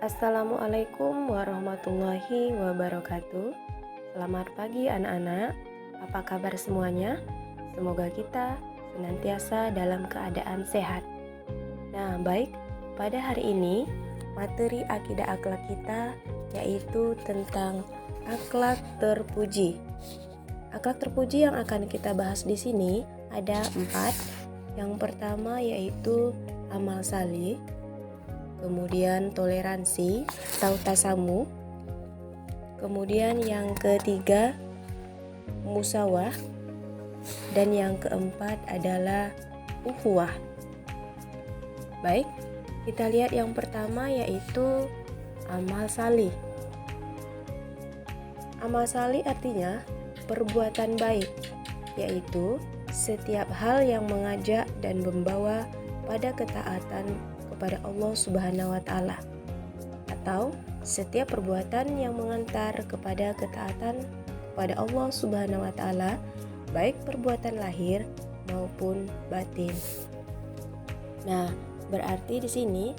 Assalamualaikum warahmatullahi wabarakatuh. Selamat pagi anak-anak. Apa kabar semuanya? Semoga kita senantiasa dalam keadaan sehat. Nah, baik. Pada hari ini, materi akidah akhlak kita yaitu tentang akhlak terpuji. Akhlak terpuji yang akan kita bahas di sini ada 4. Yang pertama yaitu amal salih, kemudian toleransi atau tasamu, kemudian yang ketiga musawah, dan yang keempat adalah ukhuwah. Baik, kita lihat yang pertama yaitu amal salih. Amal salih artinya perbuatan baik, yaitu setiap hal yang mengajak dan membawa pada ketaatan kepada Allah Subhanahu wa taala, atau setiap perbuatan yang mengantar kepada ketaatan kepada Allah Subhanahu wa taala, baik perbuatan lahir maupun batin. Nah, berarti di sini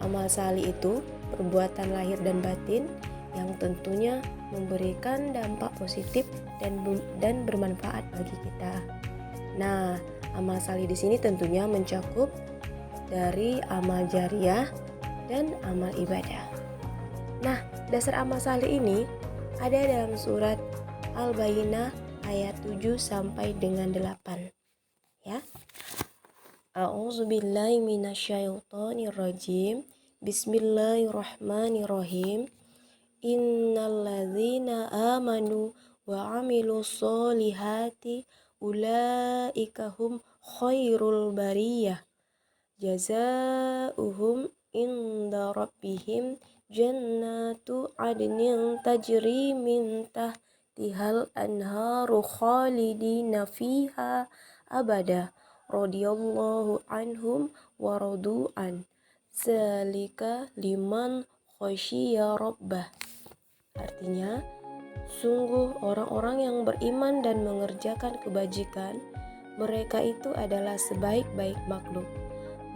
amal salih itu perbuatan lahir dan batin yang tentunya memberikan dampak positif dan bermanfaat bagi kita. Nah, amal salih di sini tentunya mencakup dari amal jariyah dan amal ibadah. Nah, dasar amal salih ini ada dalam surat Al-Bayyinah ayat 7 sampai dengan 8. Ya. A'udzubillahi minasyaitonirrajim. Bismillahirrahmanirrahim. Innalladzina amanu wa amilus solihati ulaika hum khairul bariyah. Jazaohum inda rabbihim jannatu adnin tajri min tahtihal anharu khalidina fiha abada radhiyallahu anhum wa radu'an zalika liman khasyiya rabbah. Artinya, sungguh orang-orang yang beriman dan mengerjakan kebajikan, mereka itu adalah sebaik-baik makhluk.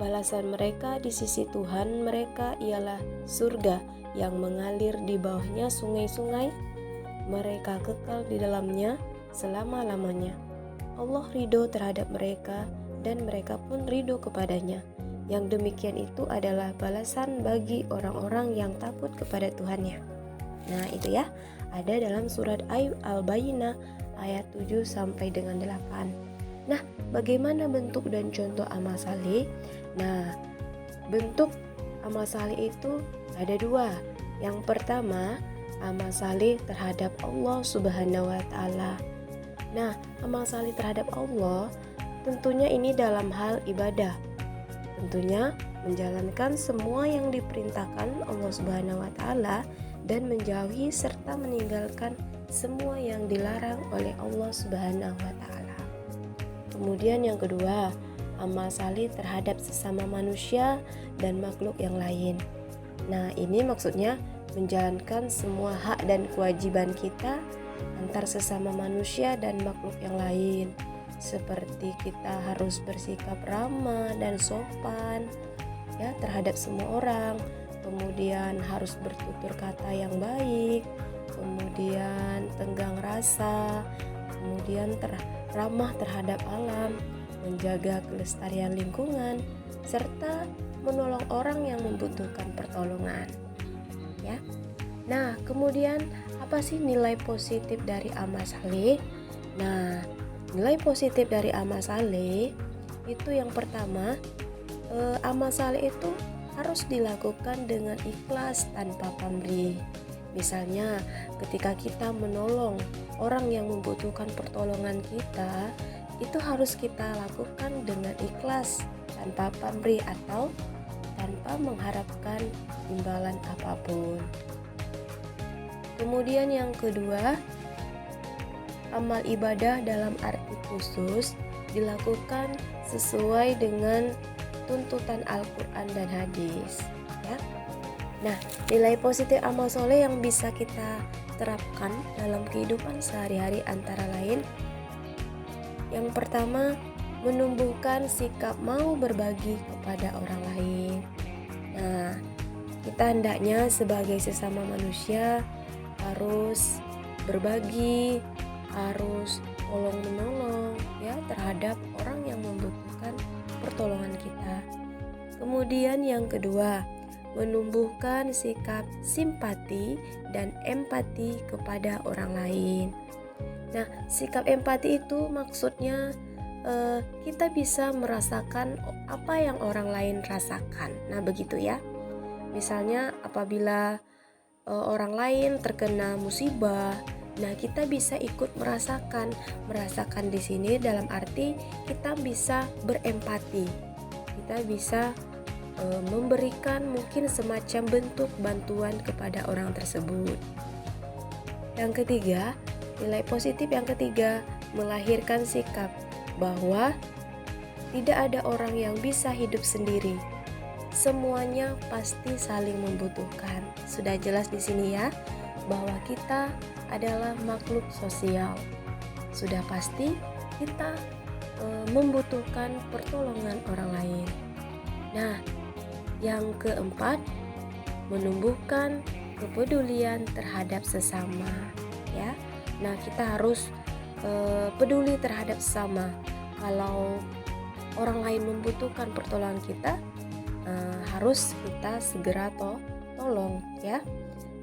Balasan mereka di sisi Tuhan mereka ialah surga yang mengalir di bawahnya sungai-sungai. Mereka kekal di dalamnya selama-lamanya. Allah ridho terhadap mereka dan mereka pun ridho kepadanya. Yang demikian itu adalah balasan bagi orang-orang yang takut kepada Tuhannya. Nah, itu ya, ada dalam surat Al-Bayyinah ayat 7 sampai dengan 8. Nah, bagaimana bentuk dan contoh amal salih? Nah, bentuk amal salih itu ada 2. Yang pertama, amal salih terhadap Allah Subhanahu wa taala. Nah, amal salih terhadap Allah tentunya ini dalam hal ibadah. Tentunya menjalankan semua yang diperintahkan Allah Subhanahu wa taala dan menjauhi serta meninggalkan semua yang dilarang oleh Allah Subhanahu wa taala. Kemudian yang kedua, amal salih terhadap sesama manusia dan makhluk yang lain. Nah, ini maksudnya menjalankan semua hak dan kewajiban kita antar sesama manusia dan makhluk yang lain. Seperti kita harus bersikap ramah dan sopan ya terhadap semua orang. Kemudian harus bertutur kata yang baik, kemudian tenggang rasa, kemudian ramah terhadap alam, menjaga kelestarian lingkungan, serta menolong orang yang membutuhkan pertolongan. Ya. Nah, kemudian apa sih nilai positif dari amal saleh? Nah, nilai positif dari amal saleh itu yang pertama, amal saleh itu harus dilakukan dengan ikhlas tanpa pamrih. Misalnya, ketika kita menolong orang yang membutuhkan pertolongan kita, itu harus kita lakukan dengan ikhlas tanpa pamrih atau tanpa mengharapkan imbalan apapun. Kemudian yang kedua, amal ibadah dalam arti khusus dilakukan sesuai dengan tuntutan Al-Quran dan hadis ya. Nah, nilai positif amal soleh yang bisa kita terapkan dalam kehidupan sehari-hari antara lain, yang pertama, menumbuhkan sikap mau berbagi kepada orang lain. Nah, kita hendaknya sebagai sesama manusia harus berbagi, harus tolong menolong ya terhadap orang yang membutuhkan pertolongan kita. Kemudian yang kedua, menumbuhkan sikap simpati dan empati kepada orang lain. Nah, sikap empati itu maksudnya kita bisa merasakan apa yang orang lain rasakan. Nah, begitu ya. Misalnya apabila orang lain terkena musibah, nah kita bisa ikut merasakan. Merasakan di sini dalam arti kita bisa berempati. Kita bisa memberikan mungkin semacam bentuk bantuan kepada orang tersebut. Yang ketiga, nilai positif yang ketiga, melahirkan sikap bahwa tidak ada orang yang bisa hidup sendiri. Semuanya pasti saling membutuhkan. Sudah jelas di sini ya, bahwa kita adalah makhluk sosial. Sudah pasti kita membutuhkan pertolongan orang lain. Nah, yang keempat, menumbuhkan kepedulian terhadap sesama ya. Nah, kita harus peduli terhadap sesama. Kalau orang lain membutuhkan pertolongan kita, harus kita segera tolong ya.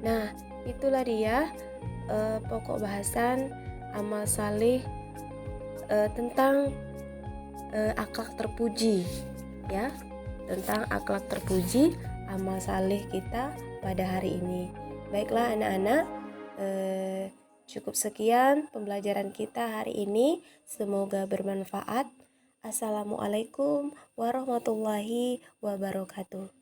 Nah, itulah dia pokok bahasan amal saleh tentang akhlak terpuji ya, tentang akhlak terpuji amal saleh kita pada hari ini. Baiklah anak-anak, cukup sekian pembelajaran kita hari ini, semoga bermanfaat. Assalamualaikum warahmatullahi wabarakatuh.